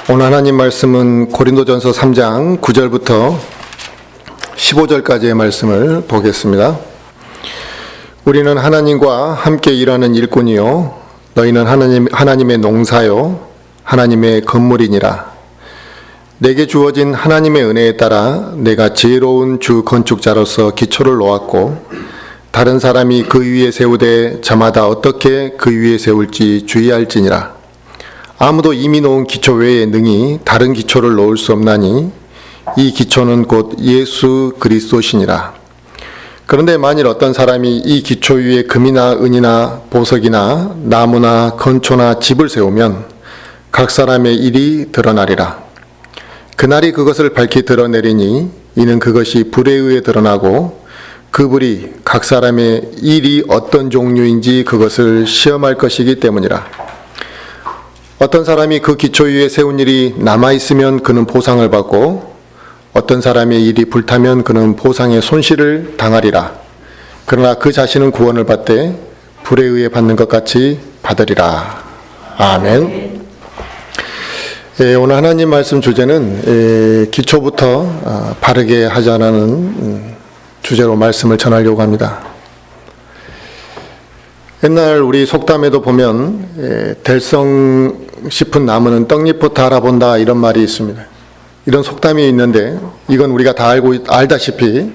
오늘 하나님 말씀은 고린도전서 3장 9절부터 15절까지의 말씀을 보겠습니다. 우리는 하나님과 함께 일하는 일꾼이요 너희는 하나님의 농사요 하나님의 건물이니라. 내게 주어진 하나님의 은혜에 따라 내가 지혜로운 주 건축자로서 기초를 놓았고 다른 사람이 그 위에 세우되 저마다 어떻게 그 위에 세울지 주의할지니라. 아무도 이미 놓은 기초 외에 능히 다른 기초를 놓을 수 없나니 이 기초는 곧 예수 그리스도시니라. 그런데 만일 어떤 사람이 이 기초 위에 금이나 은이나 보석이나 나무나 건초나 집을 세우면 각 사람의 일이 드러나리라. 그날이 그것을 밝히 드러내리니 이는 그것이 불에 의해 드러나고 그 불이 각 사람의 일이 어떤 종류인지 그것을 시험할 것이기 때문이라. 어떤 사람이 그 기초 위에 세운 일이 남아있으면 그는 보상을 받고 어떤 사람의 일이 불타면 그는 보상의 손실을 당하리라. 그러나 그 자신은 구원을 받되 불에 의해 받는 것 같이 받으리라. 아멘. 오늘 하나님 말씀 주제는 기초부터 바르게 하자라는 주제로 말씀을 전하려고 합니다. 옛날 우리 속담에도 보면 될성 싶은 나무는 떡잎부터 알아본다 이런 말이 있습니다. 이런 속담이 있는데 이건 우리가 다 알다시피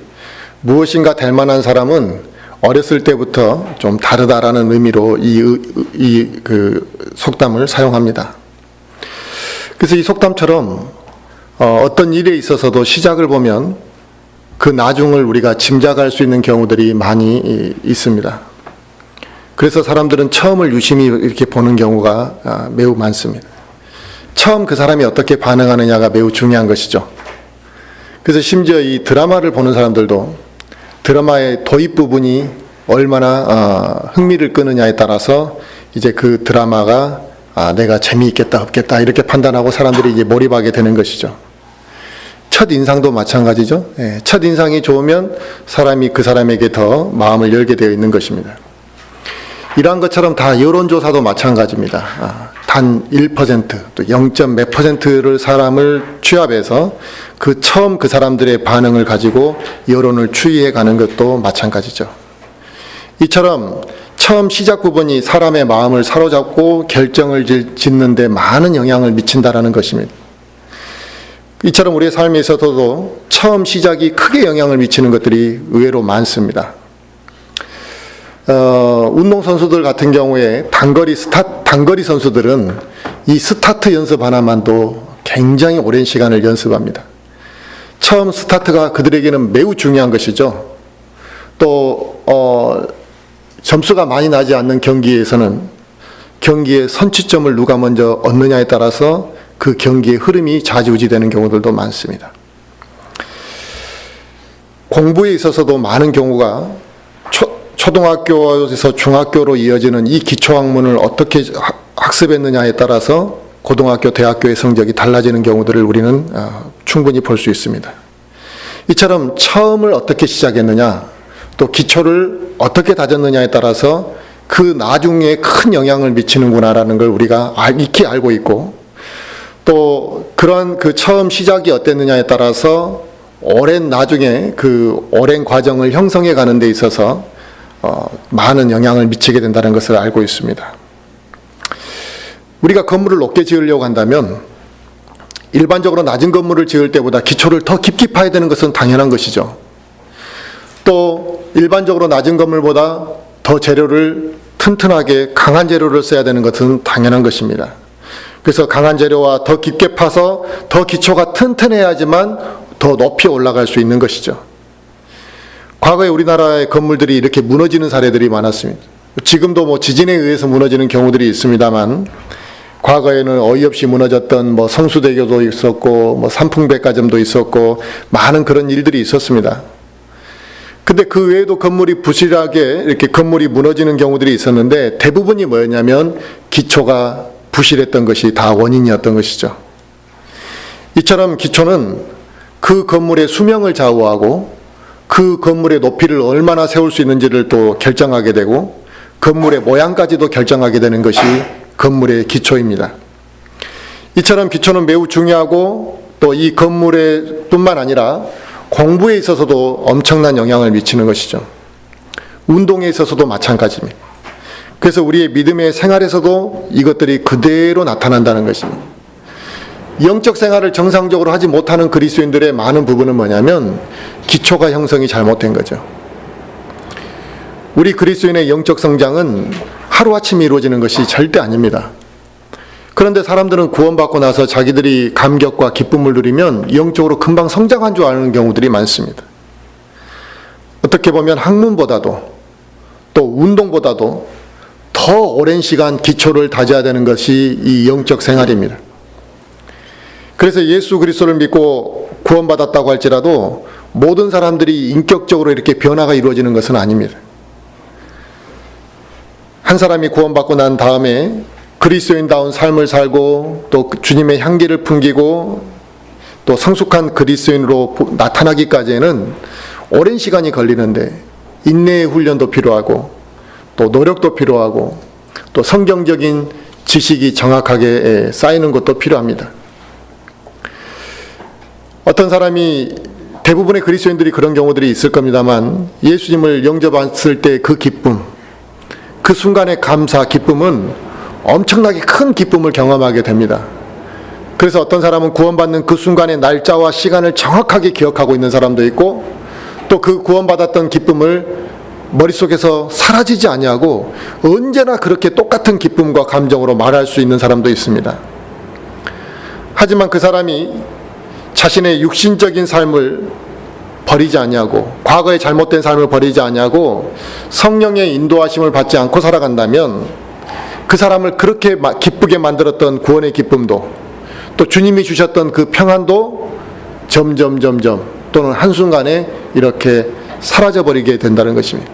무엇인가 될 만한 사람은 어렸을 때부터 좀 다르다라는 의미로 그 속담을 사용합니다. 그래서 이 속담처럼 어떤 일에 있어서도 시작을 보면 그 나중을 우리가 짐작할 수 있는 경우들이 많이 있습니다. 그래서 사람들은 처음을 유심히 이렇게 보는 경우가 매우 많습니다. 처음 그 사람이 어떻게 반응하느냐가 매우 중요한 것이죠. 그래서 심지어 이 드라마를 보는 사람들도 드라마의 도입 부분이 얼마나 흥미를 끄느냐에 따라서 이제 그 드라마가 내가 재미있겠다 없겠다 이렇게 판단하고 사람들이 이제 몰입하게 되는 것이죠. 첫 인상도 마찬가지죠. 첫 인상이 좋으면 사람이 그 사람에게 더 마음을 열게 되어 있는 것입니다. 이러한 것처럼 다 여론조사도 마찬가지입니다. 단 1%, 또 0. 몇 %를 사람을 취합해서 처음 그 사람들의 반응을 가지고 여론을 추이해 가는 것도 마찬가지죠. 이처럼 처음 시작 부분이 사람의 마음을 사로잡고 결정을 짓는 데 많은 영향을 미친다라는 것입니다. 이처럼 우리의 삶에 있어서도 처음 시작이 크게 영향을 미치는 것들이 의외로 많습니다. 운동선수들 같은 경우에 단거리 선수들은 이 스타트 연습 하나만도 굉장히 오랜 시간을 연습합니다. 처음 스타트가 그들에게는 매우 중요한 것이죠. 또 점수가 많이 나지 않는 경기에서는 경기의 선취점을 누가 먼저 얻느냐에 따라서 그 경기의 흐름이 좌지우지되는 경우들도 많습니다. 공부에 있어서도 많은 경우가 초등학교에서 중학교로 이어지는 이 기초학문을 어떻게 학습했느냐에 따라서 고등학교, 대학교의 성적이 달라지는 경우들을 우리는 충분히 볼 수 있습니다. 이처럼 처음을 어떻게 시작했느냐, 또 기초를 어떻게 다졌느냐에 따라서 그 나중에 큰 영향을 미치는구나라는 걸 우리가 익히 알고 있고, 또 그런 그 처음 시작이 어땠느냐에 따라서 오랜 나중에 그 오랜 과정을 형성해 가는 데 있어서 많은 영향을 미치게 된다는 것을 알고 있습니다. 우리가 건물을 높게 지으려고 한다면 일반적으로 낮은 건물을 지을 때보다 기초를 더 깊이 파야 되는 것은 당연한 것이죠. 또 일반적으로 낮은 건물보다 더 재료를 튼튼하게 강한 재료를 써야 되는 것은 당연한 것입니다. 그래서 강한 재료와 더 깊게 파서 더 기초가 튼튼해야지만 더 높이 올라갈 수 있는 것이죠. 과거에 우리나라의 건물들이 이렇게 무너지는 사례들이 많았습니다. 지금도 지진에 의해서 무너지는 경우들이 있습니다만 과거에는 어이없이 무너졌던 성수대교도 있었고 삼풍백화점도 있었고 많은 그런 일들이 있었습니다. 근데 그 외에도 건물이 부실하게 이렇게 건물이 무너지는 경우들이 있었는데 대부분이 뭐였냐면 기초가 부실했던 것이 다 원인이었던 것이죠. 이처럼 기초는 그 건물의 수명을 좌우하고 그 건물의 높이를 얼마나 세울 수 있는지를 또 결정하게 되고 건물의 모양까지도 결정하게 되는 것이 건물의 기초입니다. 이처럼 기초는 매우 중요하고 또 이 건물에 뿐만 아니라 공부에 있어서도 엄청난 영향을 미치는 것이죠. 운동에 있어서도 마찬가지입니다. 그래서 우리의 믿음의 생활에서도 이것들이 그대로 나타난다는 것입니다. 영적 생활을 정상적으로 하지 못하는 그리스도인들의 많은 부분은 뭐냐면 기초가 형성이 잘못된 거죠. 우리 그리스도인의 영적 성장은 하루아침에 이루어지는 것이 절대 아닙니다. 그런데 사람들은 구원받고 나서 자기들이 감격과 기쁨을 누리면 영적으로 금방 성장한 줄 아는 경우들이 많습니다. 어떻게 보면 학문보다도 또 운동보다도 더 오랜 시간 기초를 다져야 되는 것이 이 영적 생활입니다. 그래서 예수 그리스도를 믿고 구원받았다고 할지라도 모든 사람들이 인격적으로 이렇게 변화가 이루어지는 것은 아닙니다. 한 사람이 구원받고 난 다음에 그리스도인다운 삶을 살고 또 주님의 향기를 풍기고 또 성숙한 그리스도인으로 나타나기까지는 오랜 시간이 걸리는데 인내의 훈련도 필요하고 또 노력도 필요하고 또 성경적인 지식이 정확하게 쌓이는 것도 필요합니다. 어떤 사람이 대부분의 그리스도인들이 그런 경우들이 있을 겁니다만 예수님을 영접했을 때 그 기쁨, 그 순간의 감사, 기쁨은 엄청나게 큰 기쁨을 경험하게 됩니다. 그래서 어떤 사람은 구원받는 그 순간의 날짜와 시간을 정확하게 기억하고 있는 사람도 있고 또 그 구원받았던 기쁨을 머릿속에서 사라지지 아니하고 언제나 그렇게 똑같은 기쁨과 감정으로 말할 수 있는 사람도 있습니다. 하지만 그 사람이 자신의 육신적인 삶을 버리지 아니하고 과거의 잘못된 삶을 버리지 아니하고 성령의 인도하심을 받지 않고 살아간다면 그 사람을 그렇게 기쁘게 만들었던 구원의 기쁨도 또 주님이 주셨던 그 평안도 점점 또는 한순간에 이렇게 사라져버리게 된다는 것입니다.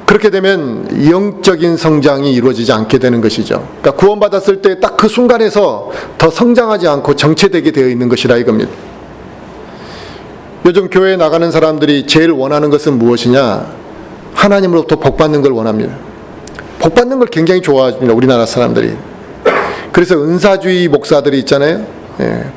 그렇게 되면 영적인 성장이 이루어지지 않게 되는 것이죠. 그러니까 구원받았을 때 딱 그 순간에서 더 성장하지 않고 정체되게 되어 있는 것이라 이겁니다. 요즘 교회에 나가는 사람들이 제일 원하는 것은 무엇이냐? 하나님으로부터 복받는 걸 원합니다. 복받는 걸 굉장히 좋아합니다. 우리나라 사람들이. 그래서 은사주의 목사들이 있잖아요.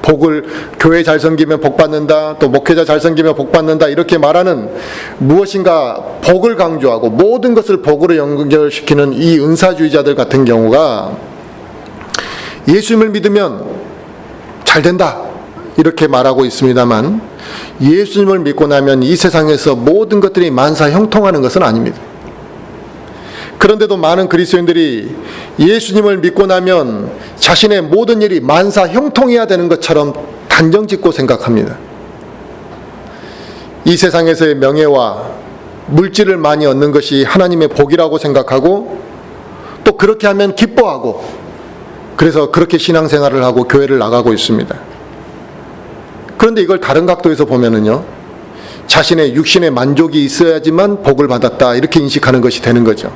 복을 교회 잘 섬기면 복받는다, 또 목회자 잘 섬기면 복받는다 이렇게 말하는 무엇인가 복을 강조하고 모든 것을 복으로 연결시키는 이 은사주의자들 같은 경우가 예수님을 믿으면 잘 된다 이렇게 말하고 있습니다만 예수님을 믿고 나면 이 세상에서 모든 것들이 만사 형통하는 것은 아닙니다. 그런데도 많은 그리스도인들이 예수님을 믿고 나면 자신의 모든 일이 만사 형통해야 되는 것처럼 단정짓고 생각합니다. 이 세상에서의 명예와 물질을 많이 얻는 것이 하나님의 복이라고 생각하고 또 그렇게 하면 기뻐하고 그래서 그렇게 신앙생활을 하고 교회를 나가고 있습니다. 그런데 이걸 다른 각도에서 보면은요, 자신의 육신의 만족이 있어야지만 복을 받았다 이렇게 인식하는 것이 되는 거죠.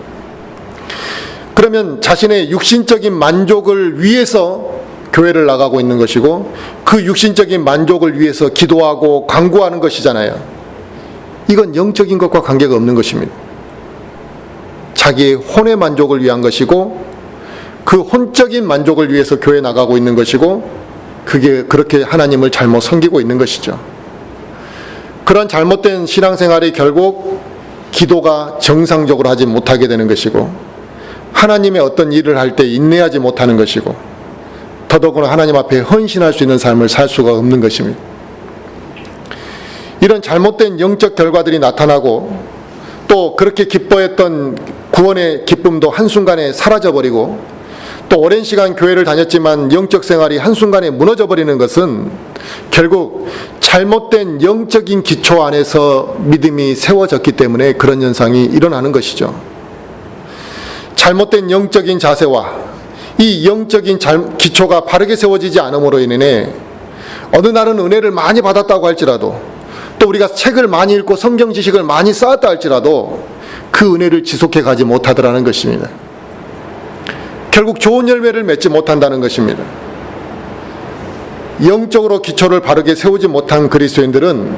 그러면 자신의 육신적인 만족을 위해서 교회를 나가고 있는 것이고 그 육신적인 만족을 위해서 기도하고 간구하는 것이잖아요. 이건 영적인 것과 관계가 없는 것입니다. 자기의 혼의 만족을 위한 것이고 그 혼적인 만족을 위해서 교회에 나가고 있는 것이고 그게 그렇게 하나님을 잘못 섬기고 있는 것이죠. 그런 잘못된 신앙생활이 결국 기도가 정상적으로 하지 못하게 되는 것이고 하나님의 어떤 일을 할 때 인내하지 못하는 것이고 더더구나 하나님 앞에 헌신할 수 있는 삶을 살 수가 없는 것입니다. 이런 잘못된 영적 결과들이 나타나고 또 그렇게 기뻐했던 구원의 기쁨도 한순간에 사라져버리고 또 오랜 시간 교회를 다녔지만 영적 생활이 한순간에 무너져버리는 것은 결국 잘못된 영적인 기초 안에서 믿음이 세워졌기 때문에 그런 현상이 일어나는 것이죠. 잘못된 영적인 자세와 이 영적인 기초가 바르게 세워지지 않음으로 인해 어느 날은 은혜를 많이 받았다고 할지라도 또 우리가 책을 많이 읽고 성경 지식을 많이 쌓았다 할지라도 그 은혜를 지속해 가지 못하더라는 것입니다. 결국 좋은 열매를 맺지 못한다는 것입니다. 영적으로 기초를 바르게 세우지 못한 그리스도인들은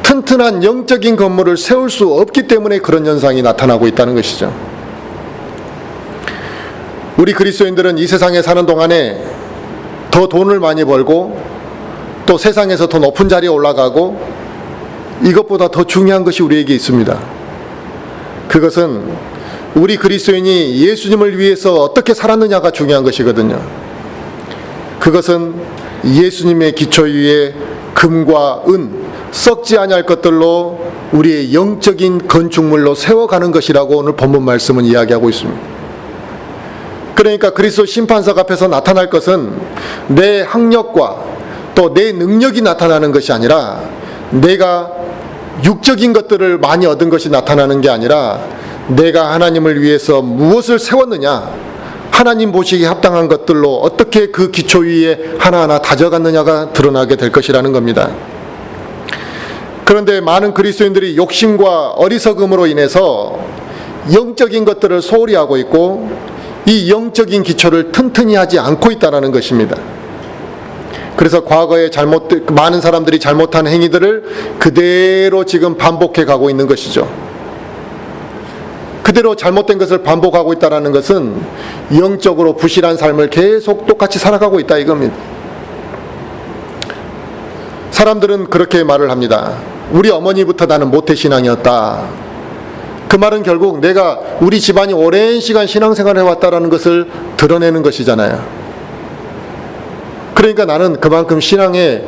튼튼한 영적인 건물을 세울 수 없기 때문에 그런 현상이 나타나고 있다는 것이죠. 우리 그리스도인들은 이 세상에 사는 동안에 더 돈을 많이 벌고 또 세상에서 더 높은 자리에 올라가고 이것보다 더 중요한 것이 우리에게 있습니다. 그것은 우리 그리스도인이 예수님을 위해서 어떻게 살았느냐가 중요한 것이거든요. 그것은 예수님의 기초 위에 금과 은, 썩지 아니할 것들로 우리의 영적인 건축물로 세워가는 것이라고 오늘 본문 말씀은 이야기하고 있습니다. 그러니까 그리스도 심판석 앞에서 나타날 것은 내 학력과 또 내 능력이 나타나는 것이 아니라 내가 육적인 것들을 많이 얻은 것이 나타나는 게 아니라 내가 하나님을 위해서 무엇을 세웠느냐, 하나님 보시기에 합당한 것들로 어떻게 그 기초 위에 하나하나 다져갔느냐가 드러나게 될 것이라는 겁니다. 그런데 많은 그리스도인들이 욕심과 어리석음으로 인해서 영적인 것들을 소홀히 하고 있고 이 영적인 기초를 튼튼히 하지 않고 있다는 것입니다. 그래서 과거에 많은 사람들이 잘못한 행위들을 그대로 지금 반복해 가고 있는 것이죠. 그대로 잘못된 것을 반복하고 있다는 것은 영적으로 부실한 삶을 계속 똑같이 살아가고 있다 이겁니다. 사람들은 그렇게 말을 합니다. 우리 어머니부터 나는 모태신앙이었다. 그 말은 결국 내가 우리 집안이 오랜 시간 신앙생활을 해왔다는 것을 드러내는 것이잖아요. 그러니까 나는 그만큼 신앙에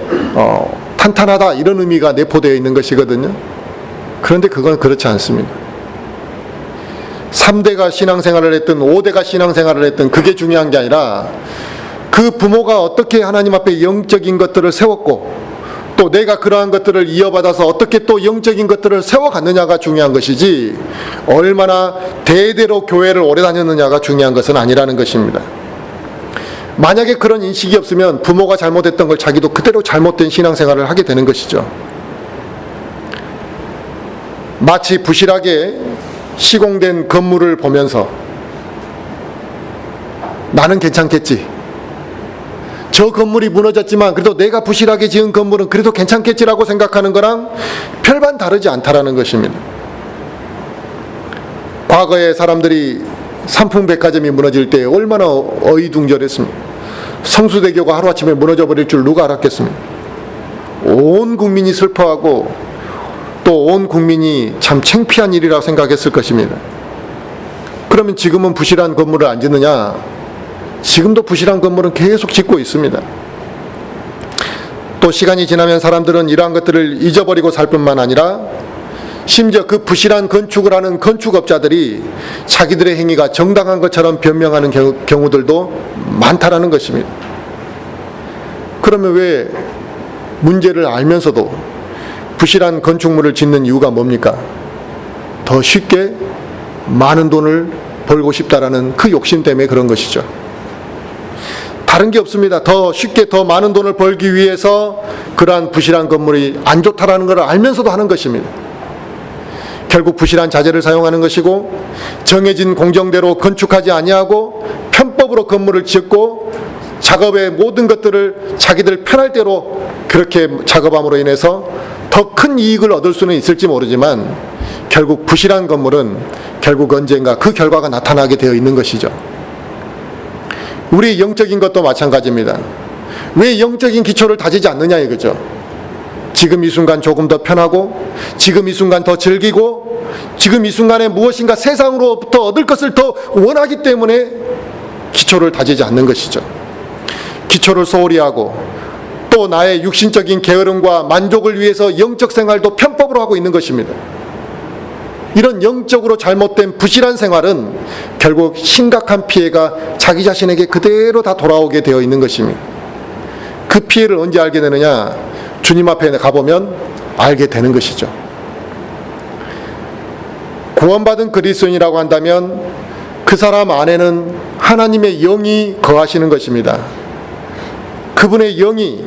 탄탄하다 이런 의미가 내포되어 있는 것이거든요. 그런데 그건 그렇지 않습니다. 3대가 신앙생활을 했든 5대가 신앙생활을 했든 그게 중요한 게 아니라 그 부모가 어떻게 하나님 앞에 영적인 것들을 세웠고 또 내가 그러한 것들을 이어받아서 어떻게 또 영적인 것들을 세워갔느냐가 중요한 것이지 얼마나 대대로 교회를 오래 다녔느냐가 중요한 것은 아니라는 것입니다. 만약에 그런 인식이 없으면 부모가 잘못했던 걸 자기도 그대로 잘못된 신앙생활을 하게 되는 것이죠. 마치 부실하게 시공된 건물을 보면서 나는 괜찮겠지, 저 건물이 무너졌지만 그래도 내가 부실하게 지은 건물은 그래도 괜찮겠지라고 생각하는 거랑 별반 다르지 않다라는 것입니다. 과거에 사람들이 삼풍백화점이 무너질 때 얼마나 어이둥절했습니까? 성수대교가 하루아침에 무너져 버릴 줄 누가 알았겠습니까? 온 국민이 슬퍼하고 또 온 국민이 참 창피한 일이라고 생각했을 것입니다. 그러면 지금은 부실한 건물을 안 짓느냐? 지금도 부실한 건물은 계속 짓고 있습니다. 또 시간이 지나면 사람들은 이러한 것들을 잊어버리고 살 뿐만 아니라 심지어 그 부실한 건축을 하는 건축업자들이 자기들의 행위가 정당한 것처럼 변명하는 경우들도 많다라는 것입니다. 그러면 왜 문제를 알면서도 부실한 건축물을 짓는 이유가 뭡니까? 더 쉽게 많은 돈을 벌고 싶다라는 그 욕심 때문에 그런 것이죠. 다른 게 없습니다. 더 쉽게 더 많은 돈을 벌기 위해서 그러한 부실한 건물이 안 좋다라는 것을 알면서도 하는 것입니다. 결국 부실한 자재를 사용하는 것이고 정해진 공정대로 건축하지 아니하고 편법으로 건물을 짓고 작업의 모든 것들을 자기들 편할 대로 그렇게 작업함으로 인해서 더 큰 이익을 얻을 수는 있을지 모르지만 결국 부실한 건물은 결국 언젠가 그 결과가 나타나게 되어 있는 것이죠. 우리 영적인 것도 마찬가지입니다. 왜 영적인 기초를 다지지 않느냐 이거죠. 지금 이 순간 조금 더 편하고 지금 이 순간 더 즐기고 지금 이 순간에 무엇인가 세상으로부터 얻을 것을 더 원하기 때문에 기초를 다지지 않는 것이죠. 기초를 소홀히 하고 또 나의 육신적인 게으름과 만족을 위해서 영적 생활도 편법으로 하고 있는 것입니다. 이런 영적으로 잘못된 부실한 생활은 결국 심각한 피해가 자기 자신에게 그대로 다 돌아오게 되어 있는 것입니다. 그 피해를 언제 알게 되느냐? 주님 앞에 가보면 알게 되는 것이죠. 구원받은 그리스도인이라고 한다면 그 사람 안에는 하나님의 영이 거하시는 것입니다. 그분의 영이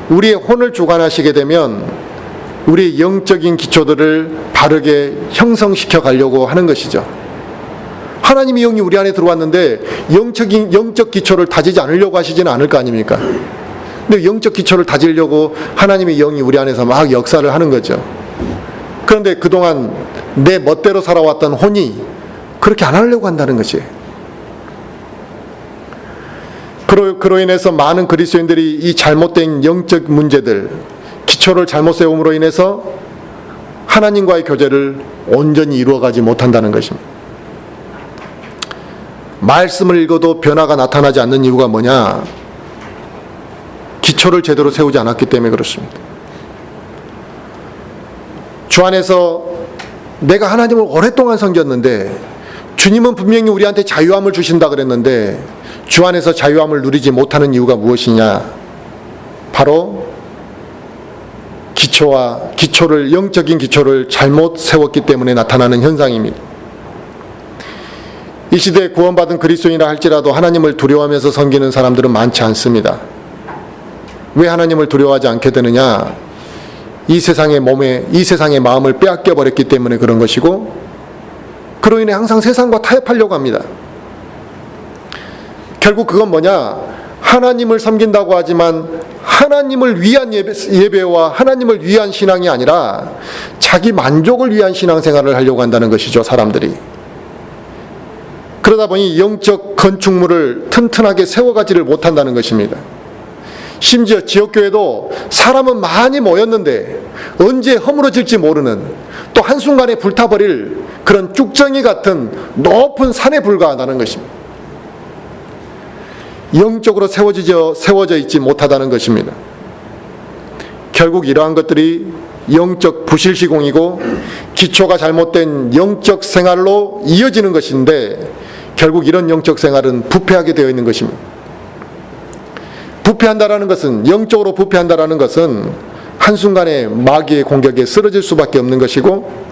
우리의 혼을 주관하시게 되면 우리의 영적인 기초들을 바르게 형성시켜 가려고 하는 것이죠. 하나님의 영이 우리 안에 들어왔는데 영적 기초를 다지지 않으려고 하시지는 않을 거 아닙니까? 근데 영적 기초를 다지려고 하나님의 영이 우리 안에서 막 역사를 하는 거죠. 그런데 그동안 내 멋대로 살아왔던 혼이 그렇게 안 하려고 한다는 것이에요. 그로 인해서 많은 그리스도인들이 이 잘못된 영적 문제들, 기초를 잘못 세움으로 인해서 하나님과의 교제를 온전히 이루어가지 못한다는 것입니다. 말씀을 읽어도 변화가 나타나지 않는 이유가 뭐냐? 기초를 제대로 세우지 않았기 때문에 그렇습니다. 주 안에서 내가 하나님을 오랫동안 섬겼는데 주님은 분명히 우리한테 자유함을 주신다 그랬는데 주 안에서 자유함을 누리지 못하는 이유가 무엇이냐? 바로 영적인 기초를 잘못 세웠기 때문에 나타나는 현상입니다. 이 시대에 구원받은 그리스도인이라 할지라도 하나님을 두려워하면서 섬기는 사람들은 많지 않습니다. 왜 하나님을 두려워하지 않게 되느냐? 이 세상의 마음을 빼앗겨 버렸기 때문에 그런 것이고, 그로 인해 항상 세상과 타협하려고 합니다. 결국 그건 뭐냐? 하나님을 섬긴다고 하지만 하나님을 위한 예배와 하나님을 위한 신앙이 아니라 자기 만족을 위한 신앙생활을 하려고 한다는 것이죠, 사람들이. 그러다 보니 영적 건축물을 튼튼하게 세워가지를 못한다는 것입니다. 심지어 지역교회도 사람은 많이 모였는데 언제 허물어질지 모르는, 또 한순간에 불타버릴 그런 쭉정이 같은 높은 산에 불과하다는 것입니다. 영적으로 세워져 있지 못하다는 것입니다. 결국 이러한 것들이 영적 부실시공이고 기초가 잘못된 영적 생활로 이어지는 것인데, 결국 이런 영적 생활은 부패하게 되어 있는 것입니다. 부패한다라는 것은, 영적으로 부패한다라는 것은 한순간에 마귀의 공격에 쓰러질 수밖에 없는 것이고,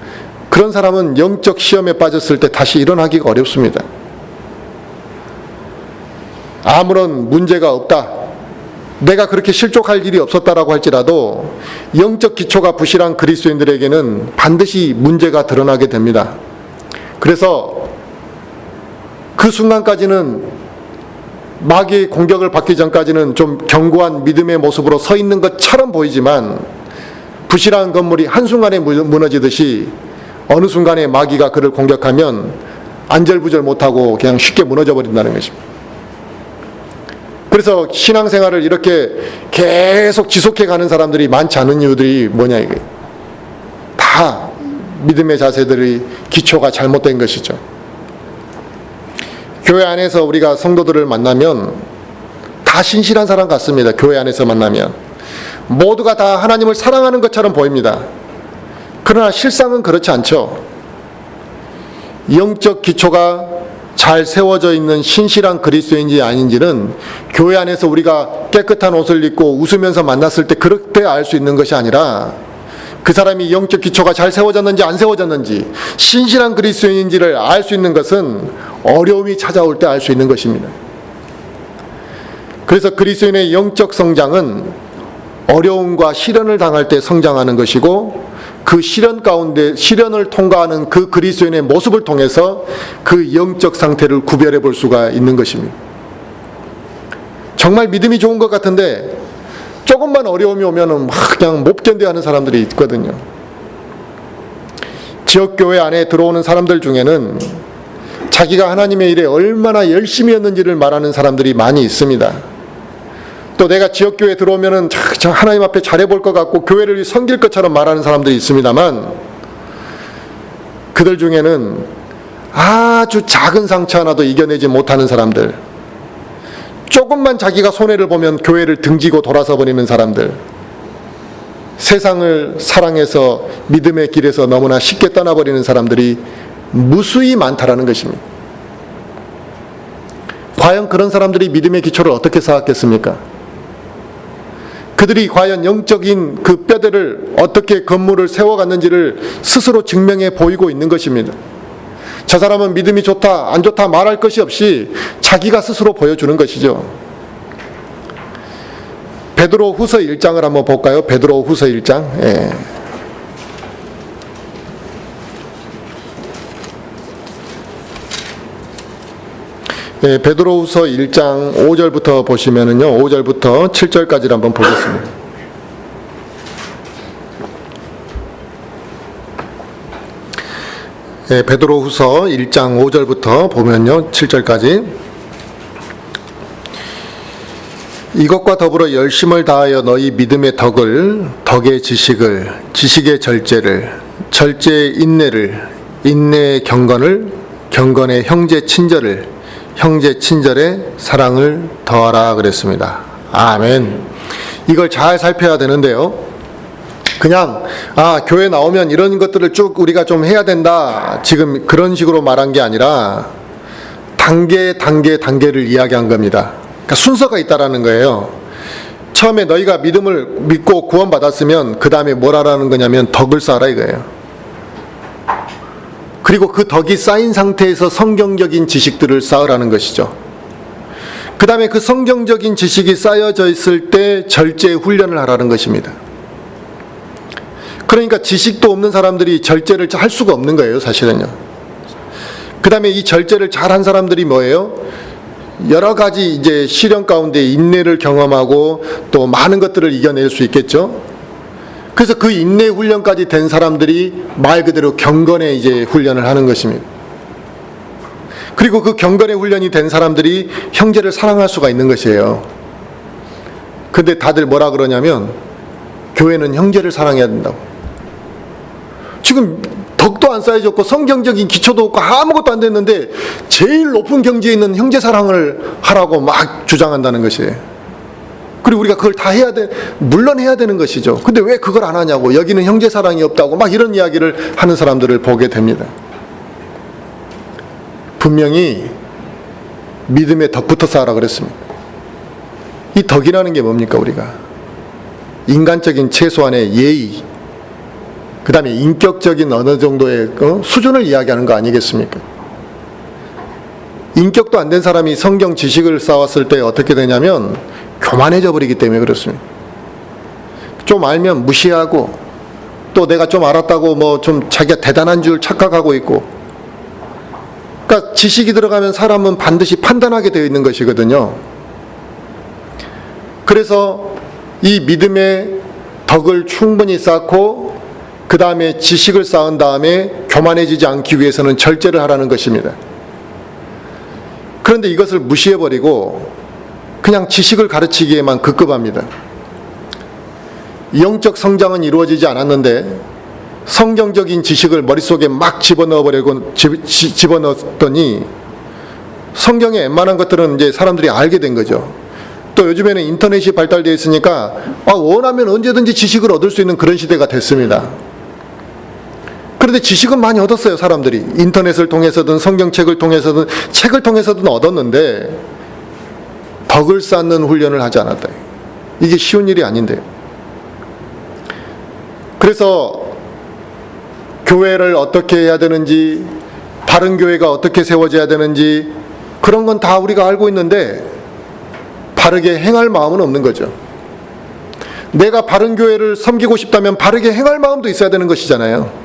그런 사람은 영적 시험에 빠졌을 때 다시 일어나기가 어렵습니다. 아무런 문제가 없다, 내가 그렇게 실족할 일이 없었다라고 할지라도 영적 기초가 부실한 그리스도인들에게는 반드시 문제가 드러나게 됩니다. 그래서 그 순간까지는, 마귀의 공격을 받기 전까지는 좀 견고한 믿음의 모습으로 서 있는 것처럼 보이지만, 부실한 건물이 한순간에 무너지듯이 어느 순간에 마귀가 그를 공격하면 안절부절 못하고 그냥 쉽게 무너져 버린다는 것입니다. 그래서 신앙생활을 이렇게 계속 지속해 가는 사람들이 많지 않은 이유들이 뭐냐, 이게 다 믿음의 자세들이 기초가 잘못된 것이죠. 교회 안에서 우리가 성도들을 만나면 다 신실한 사람 같습니다. 교회 안에서 만나면 모두가 다 하나님을 사랑하는 것처럼 보입니다. 그러나 실상은 그렇지 않죠. 영적 기초가 잘 세워져 있는 신실한 그리스도인지 아닌지는 교회 안에서 우리가 깨끗한 옷을 입고 웃으면서 만났을 때 그렇게 알 수 있는 것이 아니라, 그 사람이 영적 기초가 잘 세워졌는지 안 세워졌는지, 신실한 그리스도인인지를 알 수 있는 것은 어려움이 찾아올 때 알 수 있는 것입니다. 그래서 그리스도인의 영적 성장은 어려움과 시련을 당할 때 성장하는 것이고, 그 시련 가운데, 시련을 통과하는 그 그리스도인의 모습을 통해서 그 영적 상태를 구별해 볼 수가 있는 것입니다. 정말 믿음이 좋은 것 같은데 조금만 어려움이 오면은 막 그냥 못 견뎌하는 사람들이 있거든요. 지역교회 안에 들어오는 사람들 중에는 자기가 하나님의 일에 얼마나 열심히 했는지를 말하는 사람들이 많이 있습니다. 또 내가 지역교회에 들어오면은 하나님 앞에 잘해볼 것 같고 교회를 섬길 것처럼 말하는 사람들이 있습니다만, 그들 중에는 아주 작은 상처 하나도 이겨내지 못하는 사람들, 조금만 자기가 손해를 보면 교회를 등지고 돌아서 버리는 사람들, 세상을 사랑해서 믿음의 길에서 너무나 쉽게 떠나버리는 사람들이 무수히 많다라는 것입니다. 과연 그런 사람들이 믿음의 기초를 어떻게 쌓았겠습니까? 그들이 과연 영적인 그 뼈대를 어떻게 건물을 세워갔는지를 스스로 증명해 보이고 있는 것입니다. 저 사람은 믿음이 좋다 안 좋다 말할 것이 없이 자기가 스스로 보여주는 것이죠. 베드로 후서 1장을 한번 볼까요? 베드로 후서 1장. 베드로후서 1장 5절부터 보시면은요, 5절부터 7절까지를 한번 보겠습니다. 베드로후서 1장 5절부터 보면요, 7절까지. 이것과 더불어 열심을 다하여 너희 믿음의 덕을, 덕의 지식을, 지식의 절제를, 절제의 인내를, 인내의 경건을, 경건의 형제 친절을, 형제 친절의 사랑을 더하라 그랬습니다. 아멘. 이걸 잘 살펴야 되는데요. 그냥 교회 나오면 이런 것들을 쭉 우리가 좀 해야 된다, 지금 그런 식으로 말한 게 아니라 단계를 이야기한 겁니다. 그러니까 순서가 있다라는 거예요. 처음에 너희가 믿음을 믿고 구원받았으면 그 다음에 뭘 하라는 거냐면 덕을 쌓아라 이거예요. 그리고 그 덕이 쌓인 상태에서 성경적인 지식들을 쌓으라는 것이죠. 그 다음에 그 성경적인 지식이 쌓여져 있을 때 절제 훈련을 하라는 것입니다. 그러니까 지식도 없는 사람들이 절제를 할 수가 없는 거예요, 사실은요. 그 다음에 이 절제를 잘한 사람들이 뭐예요? 여러 가지 이제 시련 가운데 인내를 경험하고 또 많은 것들을 이겨낼 수 있겠죠. 그래서 그 인내 훈련까지 된 사람들이 말 그대로 경건의 이제 훈련을 하는 것입니다. 그리고 그 경건의 훈련이 된 사람들이 형제를 사랑할 수가 있는 것이에요. 근데 다들 뭐라 그러냐면 교회는 형제를 사랑해야 된다고. 지금 덕도 안 쌓여졌고 성경적인 기초도 없고 아무것도 안 됐는데 제일 높은 경지에 있는 형제 사랑을 하라고 막 주장한다는 것이에요. 그리고 우리가 그걸 다 물론 해야 되는 것이죠. 근데 왜 그걸 안 하냐고, 여기는 형제 사랑이 없다고 막 이런 이야기를 하는 사람들을 보게 됩니다. 분명히 믿음의 덕부터 쌓아라 그랬습니다. 이 덕이라는 게 뭡니까? 우리가 인간적인 최소한의 예의, 그 다음에 인격적인 어느 정도의 수준을 이야기하는 거 아니겠습니까? 인격도 안 된 사람이 성경 지식을 쌓았을 때 어떻게 되냐면 교만해져 버리기 때문에 그렇습니다. 좀 알면 무시하고, 또 내가 좀 알았다고 뭐 좀 자기가 대단한 줄 착각하고 있고. 그러니까 지식이 들어가면 사람은 반드시 판단하게 되어 있는 것이거든요. 그래서 이 믿음의 덕을 충분히 쌓고 그 다음에 지식을 쌓은 다음에 교만해지지 않기 위해서는 절제를 하라는 것입니다. 그런데 이것을 무시해버리고 그냥 지식을 가르치기에만 급급합니다. 영적 성장은 이루어지지 않았는데 성경적인 지식을 머릿속에 막 집어넣었더니 성경의 웬만한 것들은 이제 사람들이 알게 된 거죠. 또 요즘에는 인터넷이 발달되어 있으니까 원하면 언제든지 지식을 얻을 수 있는 그런 시대가 됐습니다. 그런데 지식은 많이 얻었어요, 사람들이. 인터넷을 통해서든 성경책을 통해서든 책을 통해서든 얻었는데 덕을 쌓는 훈련을 하지 않았다. 이게 쉬운 일이 아닌데요. 그래서 교회를 어떻게 해야 되는지, 바른 교회가 어떻게 세워져야 되는지 그런 건 다 우리가 알고 있는데 바르게 행할 마음은 없는 거죠. 내가 바른 교회를 섬기고 싶다면 바르게 행할 마음도 있어야 되는 것이잖아요.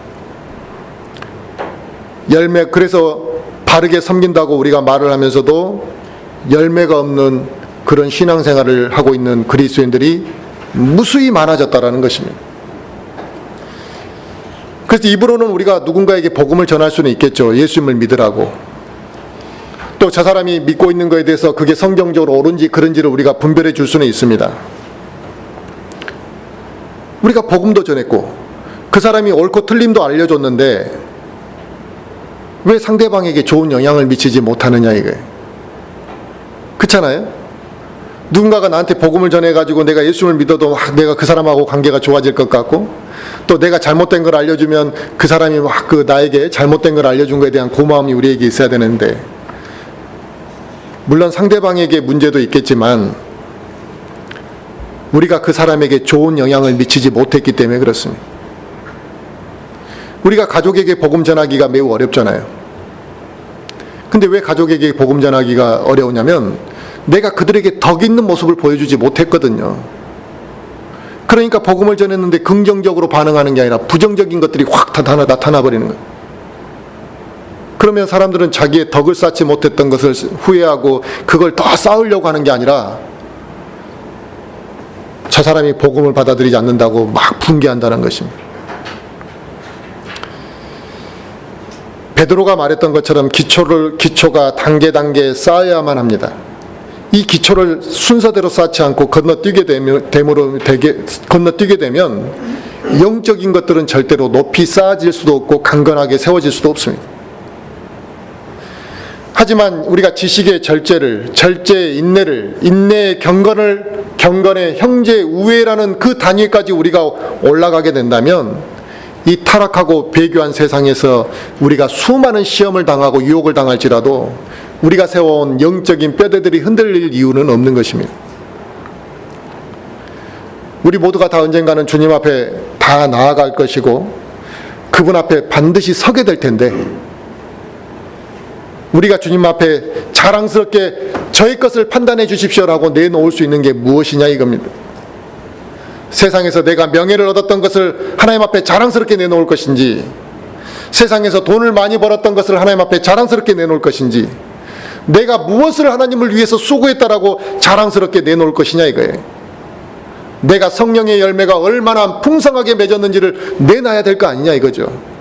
그래서 바르게 섬긴다고 우리가 말을 하면서도 열매가 없는 그런 신앙생활을 하고 있는 그리스도인들이 무수히 많아졌다라는 것입니다. 그래서 입으로는 우리가 누군가에게 복음을 전할 수는 있겠죠. 예수님을 믿으라고. 또 저 사람이 믿고 있는 것에 대해서 그게 성경적으로 옳은지 그른지를 우리가 분별해 줄 수는 있습니다. 우리가 복음도 전했고 그 사람이 옳고 틀림도 알려줬는데 왜 상대방에게 좋은 영향을 미치지 못하느냐 이거예요. 그렇잖아요? 누군가가 나한테 복음을 전해가지고 내가 예수를 믿어도 내가 그 사람하고 관계가 좋아질 것 같고, 또 내가 잘못된 걸 알려주면 그 사람이 막 나에게 잘못된 걸 알려준 것에 대한 고마움이 우리에게 있어야 되는데, 물론 상대방에게 문제도 있겠지만 우리가 그 사람에게 좋은 영향을 미치지 못했기 때문에 그렇습니다. 우리가 가족에게 복음 전하기가 매우 어렵잖아요. 근데 왜 가족에게 복음 전하기가 어려우냐면 내가 그들에게 덕 있는 모습을 보여주지 못했거든요. 그러니까 복음을 전했는데 긍정적으로 반응하는 게 아니라 부정적인 것들이 확 다 나타나 버리는 거예요. 그러면 사람들은 자기의 덕을 쌓지 못했던 것을 후회하고 그걸 더 쌓으려고 하는 게 아니라 저 사람이 복음을 받아들이지 않는다고 막 분개한다는 것입니다. 베드로가 말했던 것처럼 기초가 단계 쌓여야만 합니다. 이 기초를 순서대로 쌓지 않고 건너뛰게 되면 영적인 것들은 절대로 높이 쌓아질 수도 없고 강건하게 세워질 수도 없습니다. 하지만 우리가 지식의 절제의 인내의 경건의 형제 우애라는 그 단위까지 우리가 올라가게 된다면 이 타락하고 배교한 세상에서 우리가 수많은 시험을 당하고 유혹을 당할지라도 우리가 세워온 영적인 뼈대들이 흔들릴 이유는 없는 것입니다. 우리 모두가 다 언젠가는 주님 앞에 다 나아갈 것이고 그분 앞에 반드시 서게 될 텐데 우리가 주님 앞에 자랑스럽게 저의 것을 판단해 주십시오라고 내놓을 수 있는 게 무엇이냐 이겁니다. 세상에서 내가 명예를 얻었던 것을 하나님 앞에 자랑스럽게 내놓을 것인지, 세상에서 돈을 많이 벌었던 것을 하나님 앞에 자랑스럽게 내놓을 것인지, 내가 무엇을 하나님을 위해서 수고했다라고 자랑스럽게 내놓을 것이냐 이거예요. 내가 성령의 열매가 얼마나 풍성하게 맺었는지를 내놔야 될 거 아니냐 이거죠.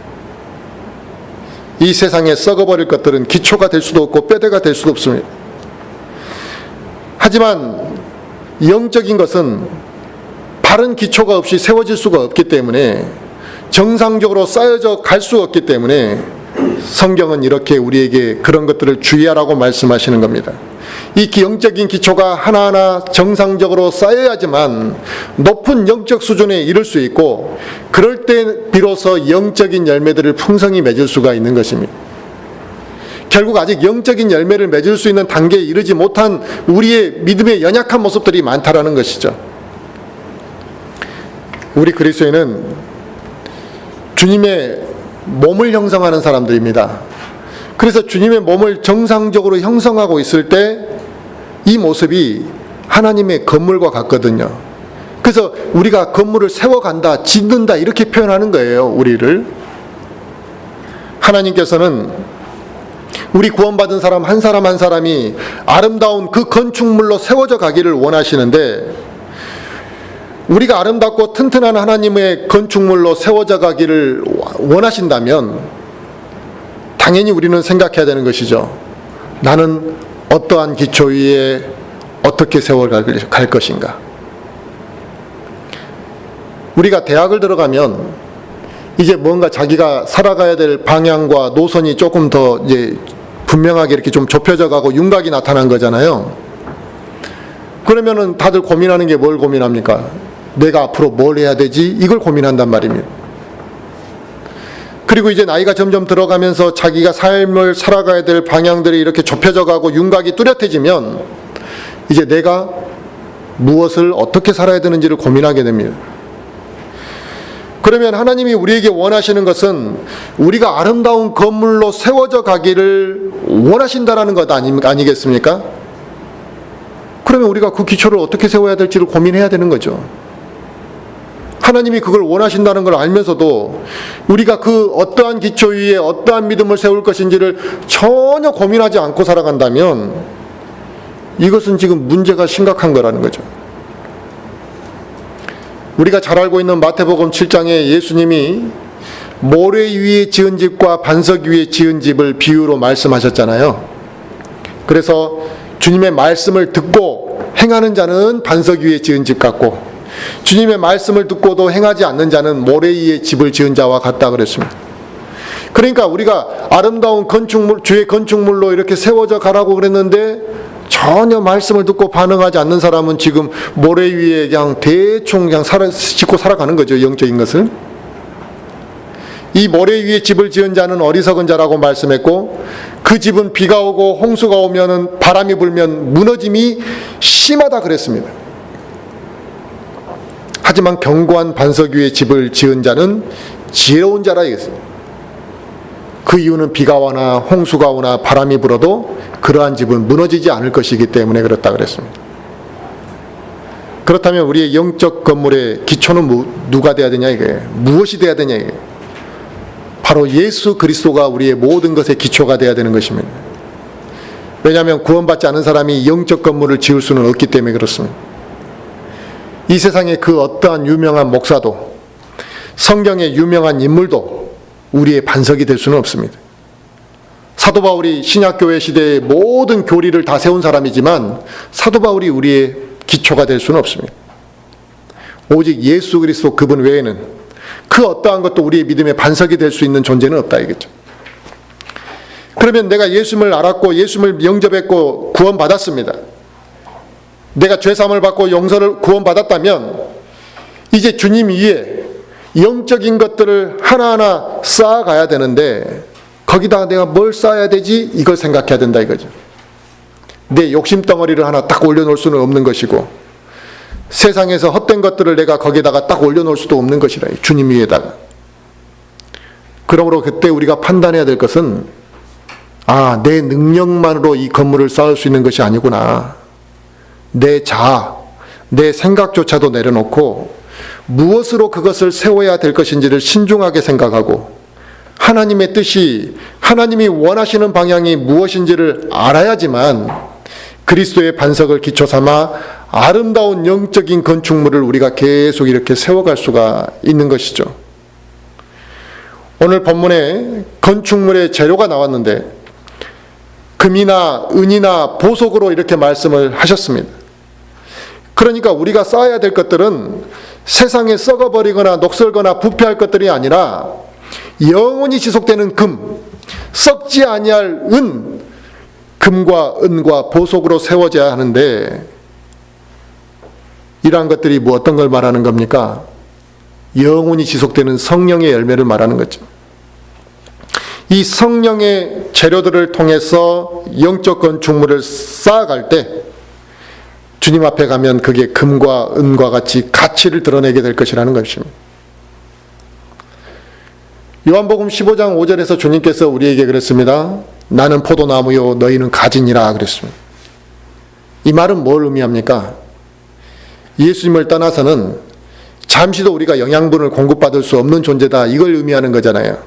이 세상에 썩어버릴 것들은 기초가 될 수도 없고 뼈대가 될 수도 없습니다. 하지만 영적인 것은 바른 기초가 없이 세워질 수가 없기 때문에, 정상적으로 쌓여져 갈 수 없기 때문에 성경은 이렇게 우리에게 그런 것들을 주의하라고 말씀하시는 겁니다. 이 영적인 기초가 하나하나 정상적으로 쌓여야지만 높은 영적 수준에 이를 수 있고, 그럴 때 비로소 영적인 열매들을 풍성히 맺을 수가 있는 것입니다. 결국 아직 영적인 열매를 맺을 수 있는 단계에 이르지 못한 우리의 믿음의 연약한 모습들이 많다라는 것이죠. 우리 그리스도인은 주님의 몸을 형성하는 사람들입니다. 그래서 주님의 몸을 정상적으로 형성하고 있을 때 이 모습이 하나님의 건물과 같거든요. 그래서 우리가 건물을 세워간다, 짓는다 이렇게 표현하는 거예요, 우리를. 하나님께서는 우리 구원받은 사람 한 사람이 아름다운 그 건축물로 세워져 가기를 원하시는데, 우리가 아름답고 튼튼한 하나님의 건축물로 세워져 가기를 원하신다면 당연히 우리는 생각해야 되는 것이죠. 나는 어떠한 기초 위에 어떻게 세워갈 것인가. 우리가 대학을 들어가면 이제 뭔가 자기가 살아가야 될 방향과 노선이 조금 더 이제 분명하게 이렇게 좀 좁혀져 가고 윤곽이 나타난 거잖아요. 그러면은 다들 고민하는 게 뭘 고민합니까? 내가 앞으로 뭘 해야 되지? 이걸 고민한단 말입니다. 그리고 이제 나이가 점점 들어가면서 자기가 삶을 살아가야 될 방향들이 이렇게 좁혀져 가고 윤곽이 뚜렷해지면 이제 내가 무엇을 어떻게 살아야 되는지를 고민하게 됩니다. 그러면 하나님이 우리에게 원하시는 것은 우리가 아름다운 건물로 세워져 가기를 원하신다라는 것 아니겠습니까? 그러면 우리가 그 기초를 어떻게 세워야 될지를 고민해야 되는 거죠. 하나님이 그걸 원하신다는 걸 알면서도 우리가 그 어떠한 기초 위에 어떠한 믿음을 세울 것인지를 전혀 고민하지 않고 살아간다면 이것은 지금 문제가 심각한 거라는 거죠. 우리가 잘 알고 있는 마태복음 7장에 예수님이 모래 위에 지은 집과 반석 위에 지은 집을 비유로 말씀하셨잖아요. 그래서 주님의 말씀을 듣고 행하는 자는 반석 위에 지은 집 같고, 주님의 말씀을 듣고도 행하지 않는 자는 모래 위에 집을 지은 자와 같다 그랬습니다. 그러니까 우리가 아름다운 건축물, 주의 건축물로 이렇게 세워져 가라고 그랬는데 전혀 말씀을 듣고 반응하지 않는 사람은 지금 모래 위에 그냥 대충 그냥 짓고 살아가는 거죠, 영적인 것을. 이 모래 위에 집을 지은 자는 어리석은 자라고 말씀했고, 그 집은 비가 오고 홍수가 오면은 바람이 불면 무너짐이 심하다 그랬습니다. 하지만 견고한 반석 위에 집을 지은 자는 지혜로운 자라 이랬습니다. 그 이유는 비가 오나 홍수가 오나 바람이 불어도 그러한 집은 무너지지 않을 것이기 때문에 그렇다 그랬습니다. 그렇다면 우리의 영적 건물의 기초는 누가 돼야 되냐 이거예요. 무엇이 돼야 되냐 이거예요. 바로 예수 그리스도가 우리의 모든 것의 기초가 돼야 되는 것입니다. 왜냐하면 구원받지 않은 사람이 영적 건물을 지을 수는 없기 때문에 그렇습니다. 이 세상의 그 어떠한 유명한 목사도, 성경의 유명한 인물도 우리의 반석이 될 수는 없습니다. 사도 바울이 신약교회 시대의 모든 교리를 다 세운 사람이지만 사도 바울이 우리의 기초가 될 수는 없습니다. 오직 예수 그리스도 그분 외에는 그 어떠한 것도 우리의 믿음의 반석이 될 수 있는 존재는 없다 이거죠. 그러면 내가 예수님을 알았고 예수님을 영접했고 구원받았습니다. 내가 죄사함을 받고 용서를 구원받았다면 이제 주님 위에 영적인 것들을 하나하나 쌓아가야 되는데 거기다가 내가 뭘 쌓아야 되지? 이걸 생각해야 된다 이거죠. 내 욕심 덩어리를 하나 딱 올려놓을 수는 없는 것이고 세상에서 헛된 것들을 내가 거기다가 딱 올려놓을 수도 없는 것이라 주님 위에다가. 그러므로 그때 우리가 판단해야 될 것은 내 능력만으로 이 건물을 쌓을 수 있는 것이 아니구나. 내 자아, 내 생각조차도 내려놓고 무엇으로 그것을 세워야 될 것인지를 신중하게 생각하고 하나님의 뜻이, 하나님이 원하시는 방향이 무엇인지를 알아야지만 그리스도의 반석을 기초 삼아 아름다운 영적인 건축물을 우리가 계속 이렇게 세워갈 수가 있는 것이죠. 오늘 본문에 건축물의 재료가 나왔는데 금이나 은이나 보석으로 이렇게 말씀을 하셨습니다. 그러니까 우리가 쌓아야 될 것들은 세상에 썩어버리거나 녹슬거나 부패할 것들이 아니라 영원히 지속되는 금, 썩지 아니할 은, 금과 은과 보석으로 세워져야 하는데 이러한 것들이 뭐 어떤 걸 말하는 겁니까? 영원히 지속되는 성령의 열매를 말하는 거죠. 이 성령의 재료들을 통해서 영적 건축물을 쌓아갈 때 주님 앞에 가면 그게 금과 은과 같이 가치를 드러내게 될 것이라는 것입니다. 요한복음 15장 5절에서 주님께서 우리에게 그랬습니다. 나는 포도나무요 너희는 가지니라 그랬습니다. 이 말은 뭘 의미합니까? 예수님을 떠나서는 잠시도 우리가 영양분을 공급받을 수 없는 존재다 이걸 의미하는 거잖아요.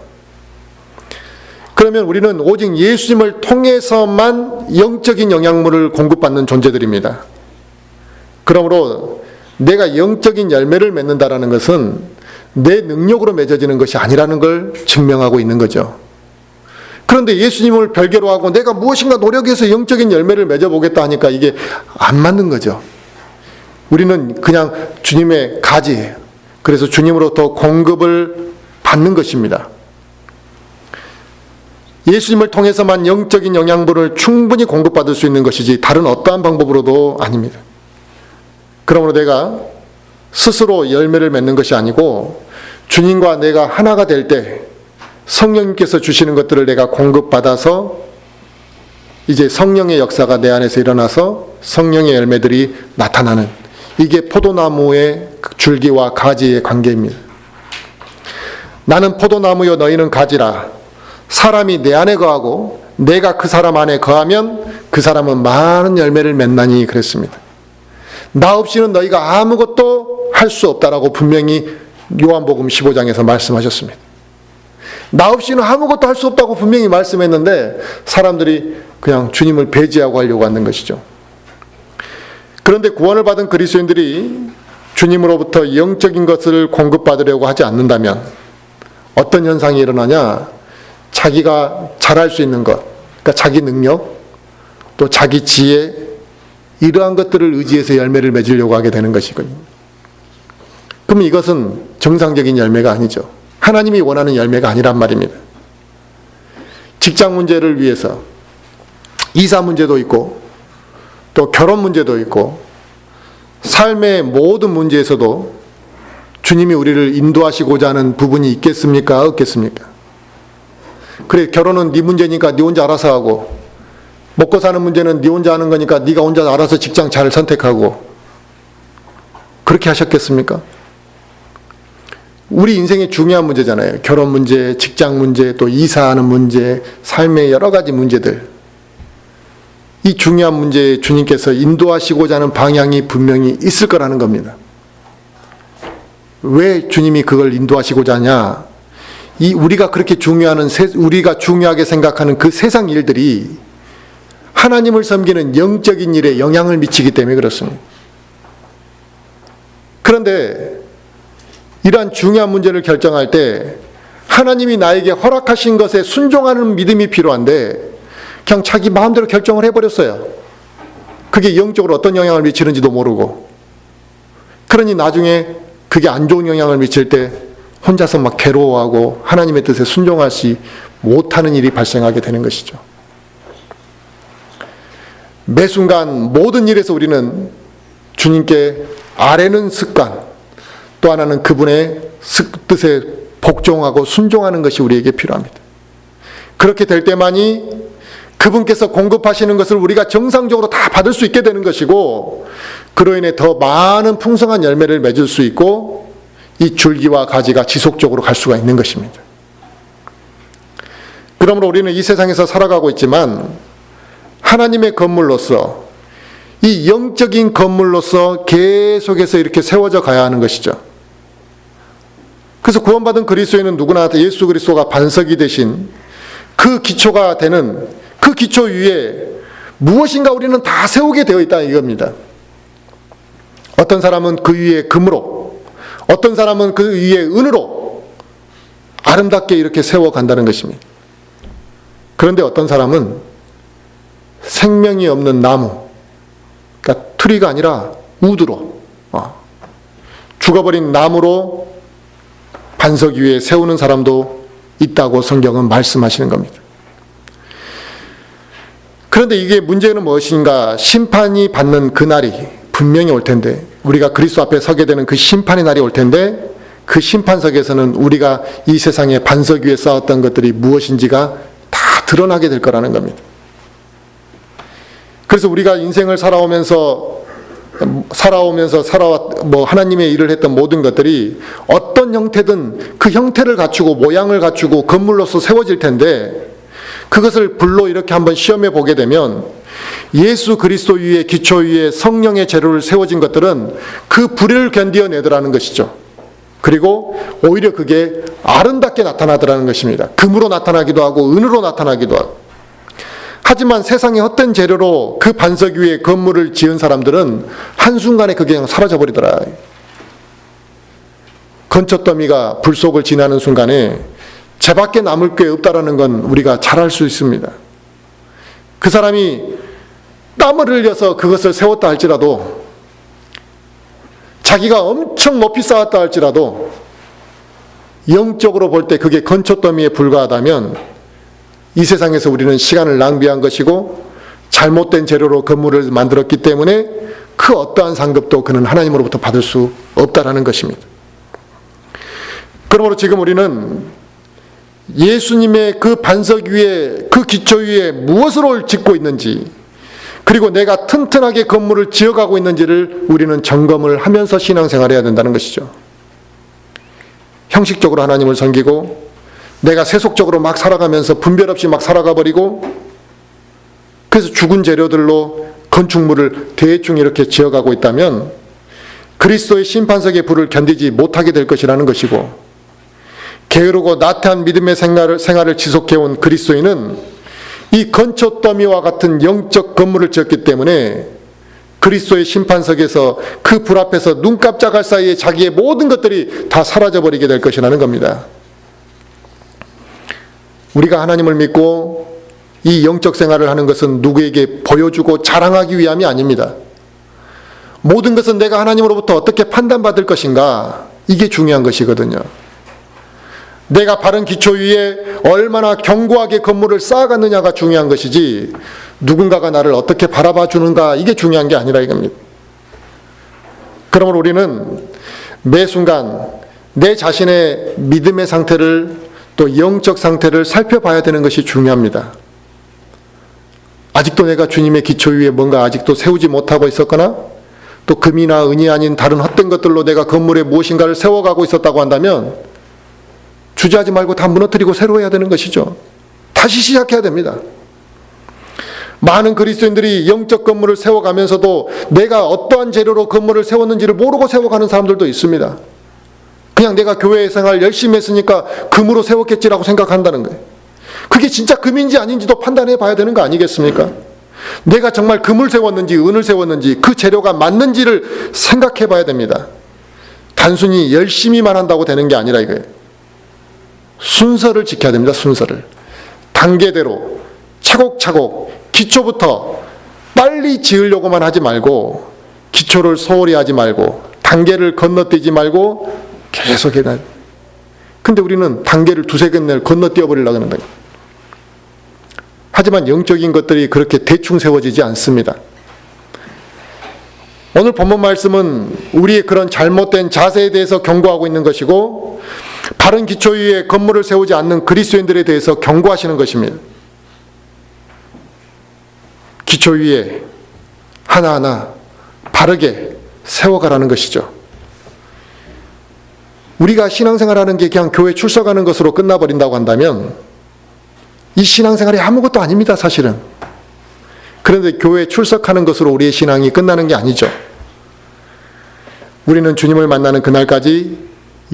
그러면 우리는 오직 예수님을 통해서만 영적인 영양분을 공급받는 존재들입니다. 그러므로 내가 영적인 열매를 맺는다라는 것은 내 능력으로 맺어지는 것이 아니라는 걸 증명하고 있는 거죠. 그런데 예수님을 별개로 하고 내가 무엇인가 노력해서 영적인 열매를 맺어보겠다 하니까 이게 안 맞는 거죠. 우리는 그냥 주님의 가지예요. 그래서 주님으로부터 공급을 받는 것입니다. 예수님을 통해서만 영적인 영양분을 충분히 공급받을 수 있는 것이지 다른 어떠한 방법으로도 아닙니다. 그러므로 내가 스스로 열매를 맺는 것이 아니고 주님과 내가 하나가 될 때 성령님께서 주시는 것들을 내가 공급받아서 이제 성령의 역사가 내 안에서 일어나서 성령의 열매들이 나타나는 이게 포도나무의 줄기와 가지의 관계입니다. 나는 포도나무요 너희는 가지라. 사람이 내 안에 거하고 내가 그 사람 안에 거하면 그 사람은 많은 열매를 맺나니 그랬습니다. 나 없이는 너희가 아무것도 할 수 없다라고 분명히 요한복음 15장에서 말씀하셨습니다. 나 없이는 아무것도 할 수 없다고 분명히 말씀했는데 사람들이 그냥 주님을 배제하고 하려고 하는 것이죠. 그런데 구원을 받은 그리스도인들이 주님으로부터 영적인 것을 공급받으려고 하지 않는다면 어떤 현상이 일어나냐? 자기가 잘할 수 있는 것, 그러니까 자기 능력, 또 자기 지혜, 이러한 것들을 의지해서 열매를 맺으려고 하게 되는 것이거든요. 그럼 이것은 정상적인 열매가 아니죠. 하나님이 원하는 열매가 아니란 말입니다. 직장 문제를 위해서 이사 문제도 있고 또 결혼 문제도 있고 삶의 모든 문제에서도 주님이 우리를 인도하시고자 하는 부분이 있겠습니까? 없겠습니까? 그래, 결혼은 네 문제니까 네 혼자 알아서 하고, 먹고 사는 문제는 네 혼자 하는 거니까 네가 혼자 알아서 직장 잘 선택하고, 그렇게 하셨겠습니까? 우리 인생의 중요한 문제잖아요. 결혼 문제, 직장 문제, 또 이사하는 문제, 삶의 여러 가지 문제들. 이 중요한 문제에 주님께서 인도하시고자 하는 방향이 분명히 있을 거라는 겁니다. 왜 주님이 그걸 인도하시고자 하냐? 우리가 그렇게 우리가 중요하게 생각하는 그 세상 일들이 하나님을 섬기는 영적인 일에 영향을 미치기 때문에 그렇습니다. 그런데 이러한 중요한 문제를 결정할 때 하나님이 나에게 허락하신 것에 순종하는 믿음이 필요한데 그냥 자기 마음대로 결정을 해버렸어요. 그게 영적으로 어떤 영향을 미치는지도 모르고. 그러니 나중에 그게 안 좋은 영향을 미칠 때 혼자서 막 괴로워하고 하나님의 뜻에 순종하지 못하는 일이 발생하게 되는 것이죠. 매 순간 모든 일에서 우리는 주님께 아뢰는 습관, 또 하나는 그분의 뜻에 복종하고 순종하는 것이 우리에게 필요합니다. 그렇게 될 때만이 그분께서 공급하시는 것을 우리가 정상적으로 다 받을 수 있게 되는 것이고, 그로 인해 더 많은 풍성한 열매를 맺을 수 있고, 이 줄기와 가지가 지속적으로 갈 수가 있는 것입니다. 그러므로 우리는 이 세상에서 살아가고 있지만 하나님의 건물로서, 이 영적인 건물로서 계속해서 이렇게 세워져 가야 하는 것이죠. 그래서 구원받은 그리스도인은 누구나 예수 그리스도가 반석이 되신 그 기초가 되는 그 기초 위에 무엇인가 우리는 다 세우게 되어 있다 이겁니다. 어떤 사람은 그 위에 금으로, 어떤 사람은 그 위에 은으로 아름답게 이렇게 세워간다는 것입니다. 그런데 어떤 사람은 생명이 없는 나무, 그러니까 트리가 아니라 우드로, 죽어버린 나무로 반석 위에 세우는 사람도 있다고 성경은 말씀하시는 겁니다. 그런데 이게 문제는 무엇인가? 심판이 받는 그날이 분명히 올 텐데, 우리가 그리스도 앞에 서게 되는 그 심판의 날이 올 텐데, 그 심판석에서는 우리가 이 세상의 반석 위에 쌓았던 것들이 무엇인지가 다 드러나게 될 거라는 겁니다. 그래서 우리가 인생을 살아오면서 하나님의 일을 했던 모든 것들이 어떤 형태든 그 형태를 갖추고 모양을 갖추고 건물로서 세워질 텐데, 그것을 불로 이렇게 한번 시험해 보게 되면 예수 그리스도 위에 기초 위에 성령의 재료를 세워진 것들은 그 불을 견디어내더라는 것이죠. 그리고 오히려 그게 아름답게 나타나더라는 것입니다. 금으로 나타나기도 하고 은으로 나타나기도 하고. 하지만 세상의 헛된 재료로 그 반석 위에 건물을 지은 사람들은 한순간에 그게 그냥 사라져버리더라. 건초더미가 불 속을 지나는 순간에 쟤밖에 남을 게 없다라는 건 우리가 잘 알 수 있습니다. 그 사람이 땀을 흘려서 그것을 세웠다 할지라도, 자기가 엄청 높이 쌓았다 할지라도 영적으로 볼 때 그게 건초더미에 불과하다면 이 세상에서 우리는 시간을 낭비한 것이고 잘못된 재료로 건물을 만들었기 때문에 그 어떠한 상급도 그는 하나님으로부터 받을 수 없다라는 것입니다. 그러므로 지금 우리는 예수님의 그 반석 위에, 그 기초 위에 무엇으로 짓고 있는지, 그리고 내가 튼튼하게 건물을 지어가고 있는지를 우리는 점검을 하면서 신앙생활을 해야 된다는 것이죠. 형식적으로 하나님을 섬기고 내가 세속적으로 막 살아가면서 분별 없이 막 살아가 버리고, 그래서 죽은 재료들로 건축물을 대충 이렇게 지어가고 있다면 그리스도의 심판석의 불을 견디지 못하게 될 것이라는 것이고, 게으르고 나태한 믿음의 생활을 지속해온 그리스도인은 이 건초더미와 같은 영적 건물을 지었기 때문에 그리스도의 심판석에서 그 불 앞에서 눈 깜짝할 사이에 자기의 모든 것들이 다 사라져버리게 될 것이라는 겁니다. 우리가 하나님을 믿고 이 영적 생활을 하는 것은 누구에게 보여주고 자랑하기 위함이 아닙니다. 모든 것은 내가 하나님으로부터 어떻게 판단받을 것인가, 이게 중요한 것이거든요. 내가 바른 기초 위에 얼마나 견고하게 건물을 쌓아갔느냐가 중요한 것이지, 누군가가 나를 어떻게 바라봐 주는가, 이게 중요한 게 아니라 이겁니다. 그러므로 우리는 매 순간 내 자신의 믿음의 상태를, 또 영적 상태를 살펴봐야 되는 것이 중요합니다. 아직도 내가 주님의 기초 위에 뭔가 아직도 세우지 못하고 있었거나, 또 금이나 은이 아닌 다른 헛된 것들로 내가 건물에 무엇인가를 세워가고 있었다고 한다면 주저하지 말고 다 무너뜨리고 새로 해야 되는 것이죠. 다시 시작해야 됩니다. 많은 그리스도인들이 영적 건물을 세워가면서도 내가 어떠한 재료로 건물을 세웠는지를 모르고 세워가는 사람들도 있습니다. 그냥 내가 교회 생활 열심히 했으니까 금으로 세웠겠지라고 생각한다는 거예요. 그게 진짜 금인지 아닌지도 판단해 봐야 되는 거 아니겠습니까? 내가 정말 금을 세웠는지 은을 세웠는지 그 재료가 맞는지를 생각해 봐야 됩니다. 단순히 열심히만 한다고 되는 게 아니라 이거예요. 순서를 지켜야 됩니다. 순서를. 단계대로 차곡차곡 기초부터 빨리 지으려고만 하지 말고, 기초를 소홀히 하지 말고, 단계를 건너뛰지 말고 계속 해야 돼. 근데 우리는 단계를 두세 개 건너뛰어 버리려고 하는 거예요. 하지만 영적인 것들이 그렇게 대충 세워지지 않습니다. 오늘 본문 말씀은 우리의 그런 잘못된 자세에 대해서 경고하고 있는 것이고, 바른 기초 위에 건물을 세우지 않는 그리스도인들에 대해서 경고하시는 것입니다. 기초 위에 하나하나 바르게 세워가라는 것이죠. 우리가 신앙생활하는 게 그냥 교회 출석하는 것으로 끝나버린다고 한다면 이 신앙생활이 아무것도 아닙니다, 사실은. 그런데 교회 출석하는 것으로 우리의 신앙이 끝나는 게 아니죠. 우리는 주님을 만나는 그날까지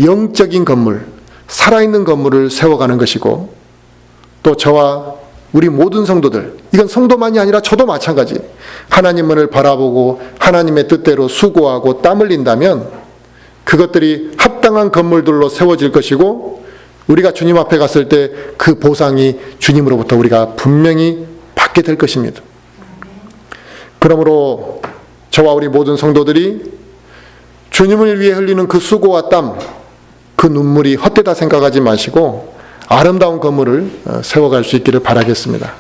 영적인 건물, 살아있는 건물을 세워가는 것이고, 또 저와 우리 모든 성도들, 이건 성도만이 아니라 저도 마찬가지, 하나님을 바라보고 하나님의 뜻대로 수고하고 땀 흘린다면 그것들이 합당한 건물들로 세워질 것이고, 우리가 주님 앞에 갔을 때 그 보상이 주님으로부터 우리가 분명히 받게 될 것입니다. 그러므로 저와 우리 모든 성도들이 주님을 위해 흘리는 그 수고와 땀, 그 눈물이 헛되다 생각하지 마시고 아름다운 건물을 세워갈 수 있기를 바라겠습니다.